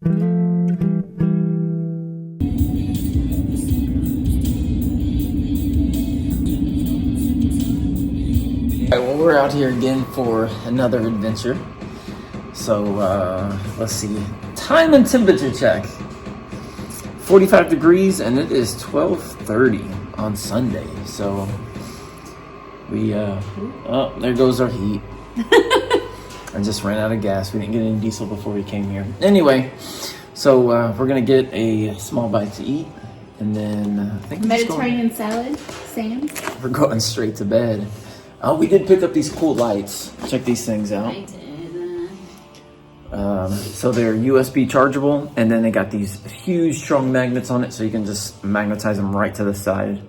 Well, we're out here again for another adventure. So let's see, time and temperature check. 45 degrees, and it is 12:30 on Sunday. So we oh, there goes our heat. I just ran out of gas. We didn't get any diesel before we came here. Anyway, so we're gonna get a small bite to eat, and then I think Mediterranean salad, Sam's. we're going straight to bed. Oh, we did pick up these cool lights. Check these things out. I did. So they're USB chargeable, and then they got these huge, strong magnets on it, so you can just magnetize them right to the side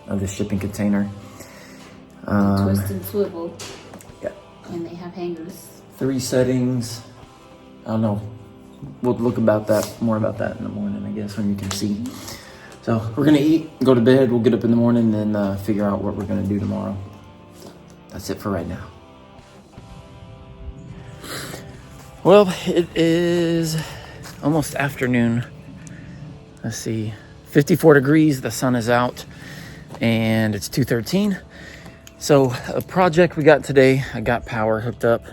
of the shipping container. Twist and swivel. Yeah. And they have hangers. 3 settings. I don't know. We'll look more about that in the morning, I guess, when you can see. So we're gonna eat, go to bed. We'll get up in the morning, and then figure out what we're gonna do tomorrow. That's it for right now. Well, it is almost afternoon. Let's see, 54 degrees, the sun is out, and it's 2:13. So a project we got today, I got power hooked up.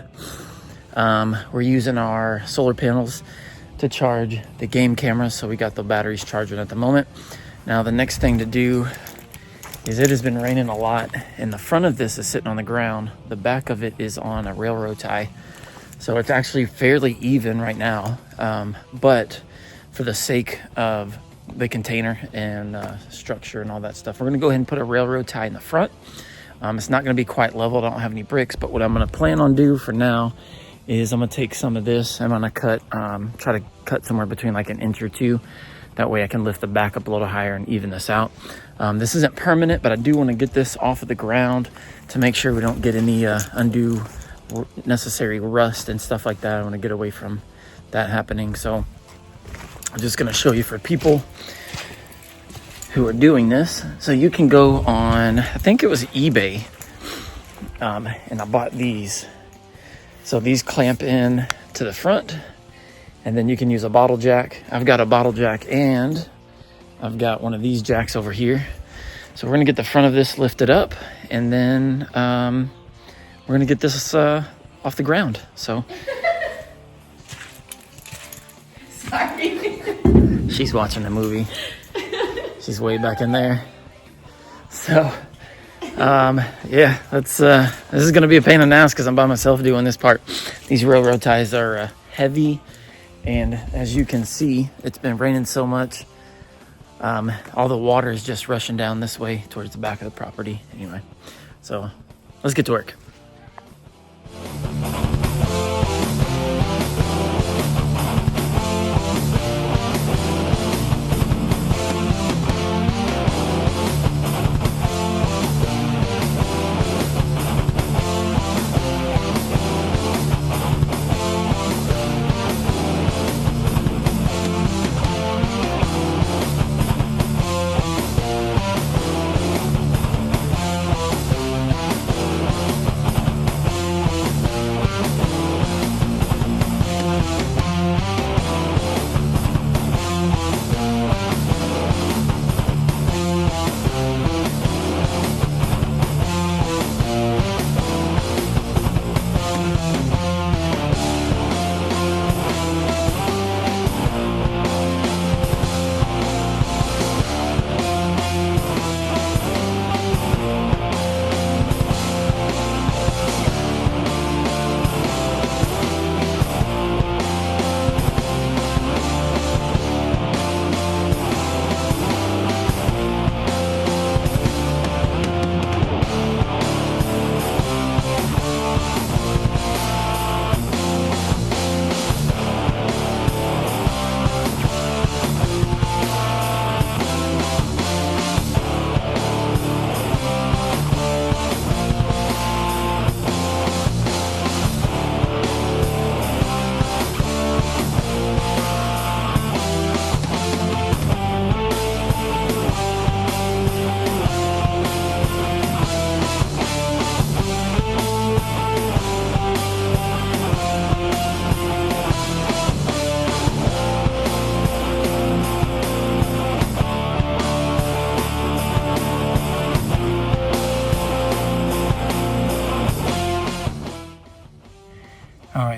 We're using our solar panels to charge the game cameras, so we got the batteries charging at the moment. Now the next thing to do is, it has been raining a lot, and the front of this is sitting on the ground. The back of it is on a railroad tie. So it's actually fairly even right now, but for the sake of the container and structure and all that stuff, we're gonna go ahead and put a railroad tie in the front. It's not gonna be quite level, I don't have any bricks, but what I'm gonna plan on do for now is I'm gonna take some of this, I'm gonna cut, try to cut somewhere between like an inch or 2. That way I can lift the back up a little higher and even this out. This isn't permanent, but I do wanna get this off of the ground to make sure we don't get any undue necessary rust and stuff like that. I want to get away from that happening. So I'm just going to show you for people who are doing this. So you can go on, I think it was eBay, and I bought these. So these clamp in to the front, and then you can use a bottle jack. I've got a bottle jack, and I've got one of these jacks over here. So we're going to get the front of this lifted up, and then we're gonna get this off the ground. So Sorry. She's watching a movie. She's way back in there. So yeah, this is gonna be a pain in the ass because I'm by myself doing this part. These railroad ties are heavy, and as you can see, it's been raining so much. All the water is just rushing down this way towards the back of the property. Anyway, so let's get to work.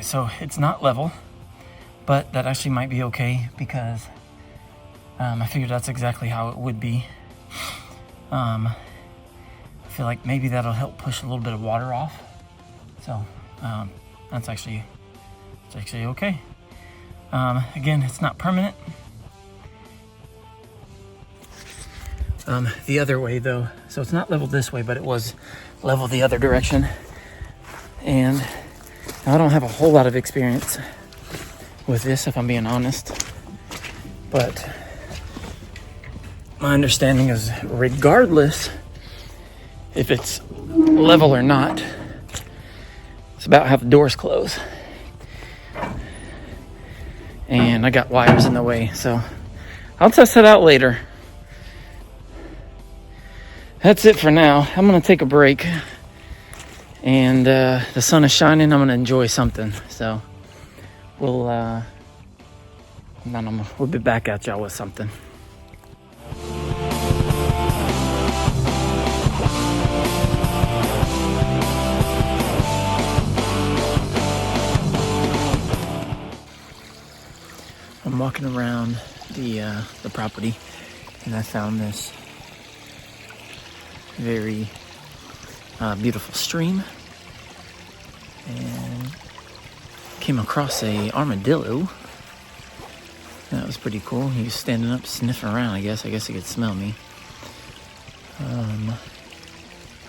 Alright, so it's not level, but that actually might be okay because I figured that's exactly how it would be. I feel like maybe that'll help push a little bit of water off. So it's actually okay. Again, it's not permanent. The other way though, so it's not leveled this way, but it was leveled the other direction. And I don't have a whole lot of experience with this, if I'm being honest. But my understanding is regardless if it's level or not, it's about how the doors close. And I got wires in the way, so I'll test it out later. That's it for now. I'm gonna take a break. And the sun is shining. I'm gonna enjoy something. So we'll be back at y'all with something. I'm walking around the property, and I found this very beautiful stream, and came across a armadillo. That was pretty cool. He was standing up, sniffing around. I guess he could smell me.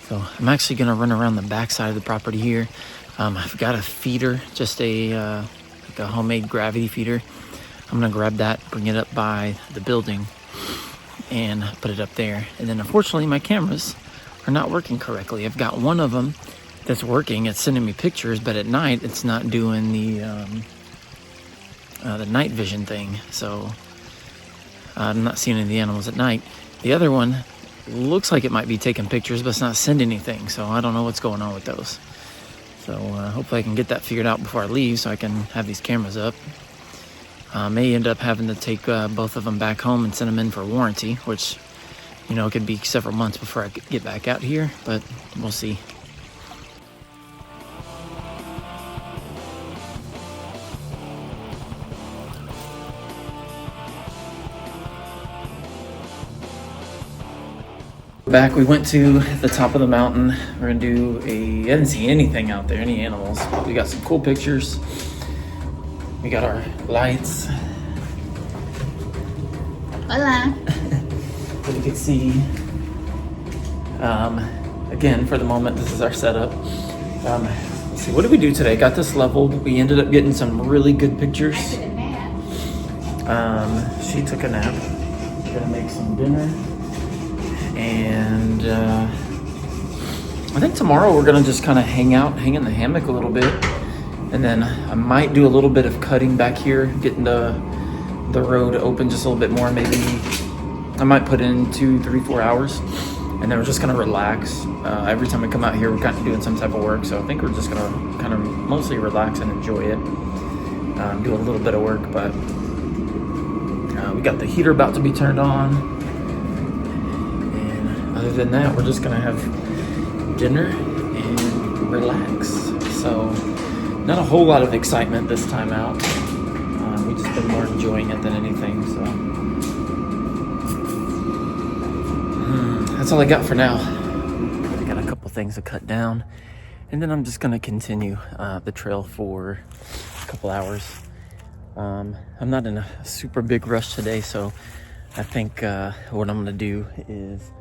So I'm actually gonna run around the back side of the property here. I've got a feeder, just like a homemade gravity feeder. I'm gonna grab that, bring it up by the building, and put it up there. And then unfortunately my cameras are not working correctly. I've got one of them that's working, it's sending me pictures, but at night it's not doing the night vision thing. So I'm not seeing any of the animals at night. The other one looks like it might be taking pictures, but it's not sending anything. So I don't know what's going on with those. So hopefully I can get that figured out before I leave so I can have these cameras up. May end up having to take both of them back home and send them in for warranty, which, you know, it could be several months before I get back out here, but we'll see. Back, we went to the top of the mountain. We're gonna do I didn't see anything out there, any animals. We got some cool pictures. We got our lights. Hola. So you can see, again, for the moment, this is our setup. Let's see, what did we do today? Got this leveled. We ended up getting some really good pictures. I took a nap. She took a nap. We're gonna make some dinner. And I think tomorrow we're gonna just kind of hang in the hammock a little bit. And then I might do a little bit of cutting back here, getting the road open just a little bit more. Maybe I might put in 2, 3, 4 hours, and then we're just gonna relax. Every time we come out here, we're kind of doing some type of work, so I think we're just gonna kind of mostly relax and enjoy it. Do a little bit of work, but we got the heater about to be turned on, and other than that, we're just gonna have dinner and relax. So not a whole lot of excitement this time out. We just been more enjoying it than anything, so that's all I got for now. I got a couple things to cut down, and then I'm just gonna continue the trail for a couple hours. I'm not in a super big rush today, so I think what I'm gonna do is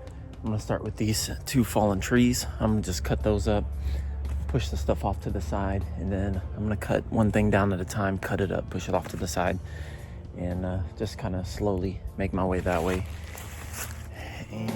I'm gonna start with these 2 fallen trees. I'm gonna just cut those up, push the stuff off to the side, and then I'm gonna cut one thing down at a time, cut it up, push it off to the side, and just kind of slowly make my way that way. And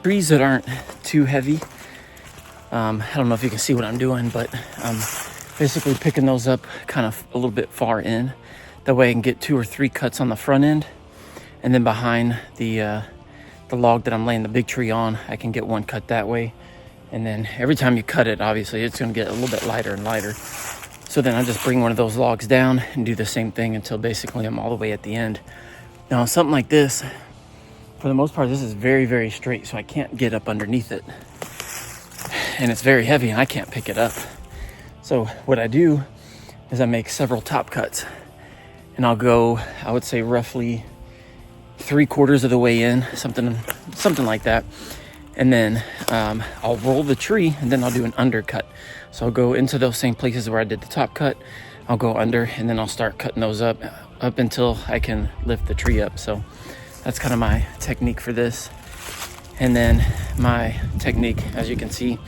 trees that aren't too heavy. I don't know if you can see what I'm doing, but I'm basically picking those up kind of a little bit far in. That way I can get 2 or 3 cuts on the front end, and then behind the log that I'm laying the big tree on, I can get 1 cut that way. And then every time you cut it, obviously it's going to get a little bit lighter and lighter. So then I just bring one of those logs down and do the same thing until basically I'm all the way at the end. Now something like this, for the most part, this is very, very straight, so I can't get up underneath it. And it's very heavy and I can't pick it up. So what I do is I make several top cuts, and I'll go, I would say roughly 3/4 of the way in, something like that. And then I'll roll the tree, and then I'll do an undercut. So I'll go into those same places where I did the top cut. I'll go under, and then I'll start cutting those up until I can lift the tree up. So that's kind of my technique for this. And then my technique, as you can see,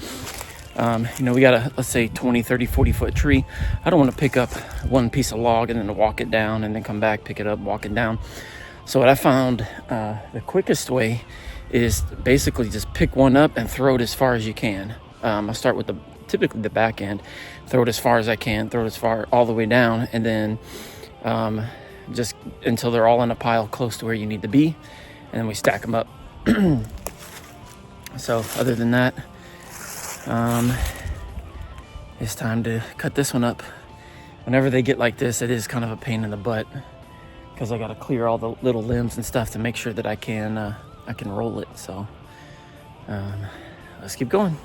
we got a, let's say 20, 30, 40 foot tree. I don't want to pick up one piece of log and then walk it down and then come back, pick it up, walk it down. So what I found, the quickest way is basically just pick one up and throw it as far as you can. I start with typically the back end, throw it as far as I can, throw it as far all the way down, and then just until they're all in a pile close to where you need to be, and then we stack them up. So other than that, it's time to cut this one up. Whenever they get like this, it is kind of a pain in the butt because I got to clear all the little limbs and stuff to make sure that I can roll it. So let's keep going.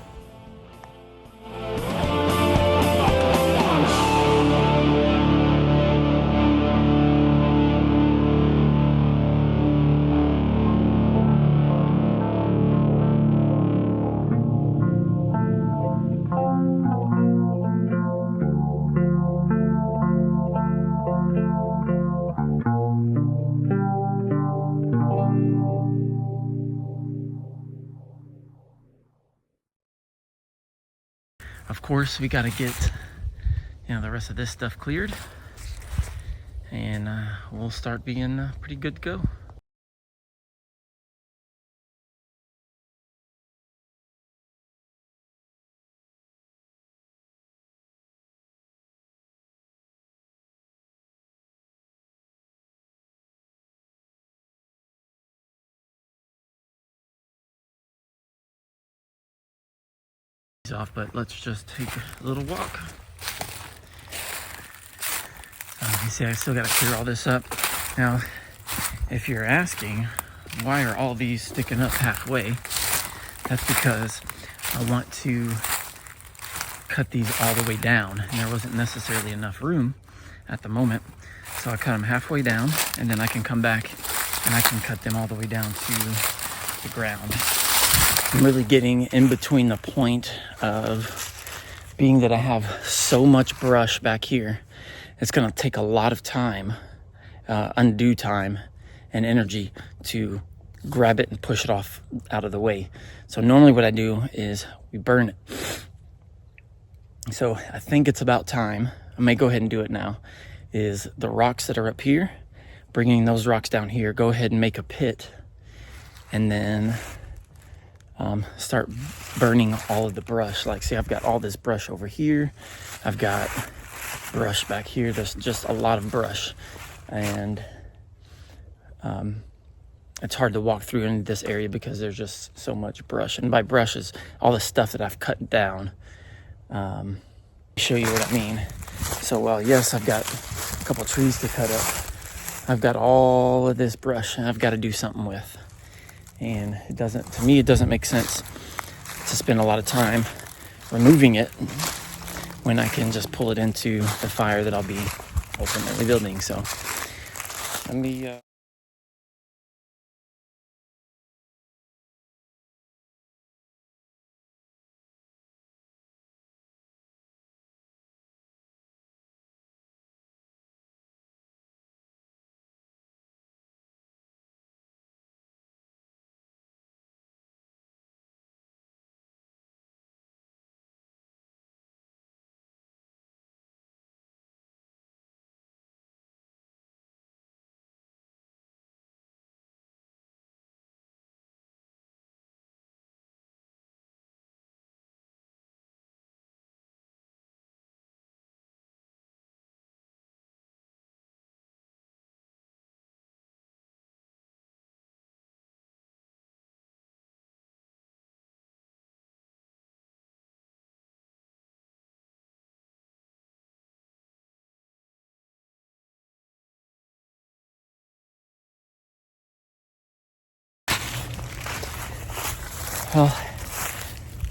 Of course, we got to get the rest of this stuff cleared, and we'll start being pretty good to go. Off, but let's just take a little walk. You see, I still got to clear all this up. Now, if you're asking, why are all these sticking up halfway? That's because I want to cut these all the way down, and there wasn't necessarily enough room at the moment. So I cut them halfway down, and then I can come back and I can cut them all the way down to the ground. I'm really getting in between the point of being that I have so much brush back here. It's going to take a lot of time, undue time and energy to grab it and push it off out of the way. So normally what I do is we burn it. So I think it's about time, I may go ahead and do it now, is the rocks that are up here, bringing those rocks down here, go ahead and make a pit, and then start burning all of the brush. Like, see, I've got all this brush over here. I've got brush back here. There's just a lot of brush. And it's hard to walk through in this area because there's just so much brush. And by brush is all the stuff that I've cut down. Show you what I mean. So, yes, I've got a couple trees to cut up. I've got all of this brush and I've got to do something with. And it doesn't make sense to spend a lot of time removing it when I can just pull it into the fire that I'll be ultimately building. So let me Well,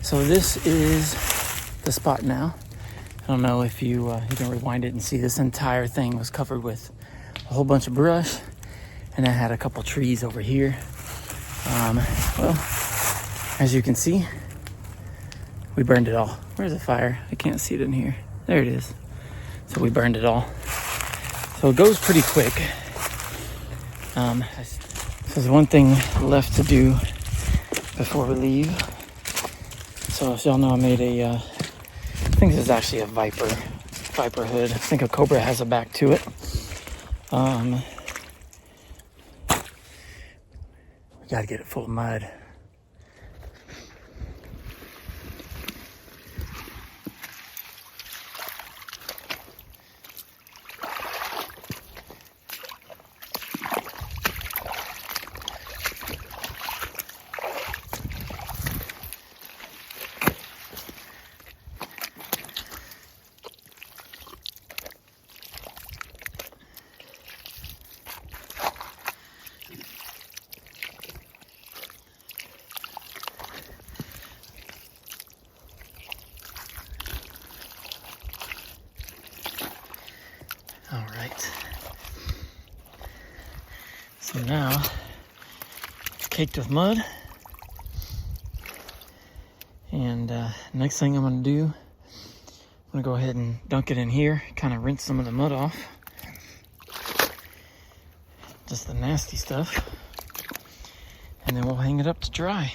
so this is the spot now. I don't know if you can rewind it and see this entire thing was covered with a whole bunch of brush, and I had a couple trees over here. Well, as you can see, we burned it all. Where's the fire? I can't see it in here. There it is. So we burned it all. So it goes pretty quick. So there's one thing left to do before we leave. So as y'all know, I made I think this is actually a Viper hood. I think a Cobra has a back to it. We gotta get it full of mud. All right. So now it's caked with mud. And next thing I'm gonna do, I'm gonna go ahead and dunk it in here, kind of rinse some of the mud off. Just the nasty stuff. And then we'll hang it up to dry.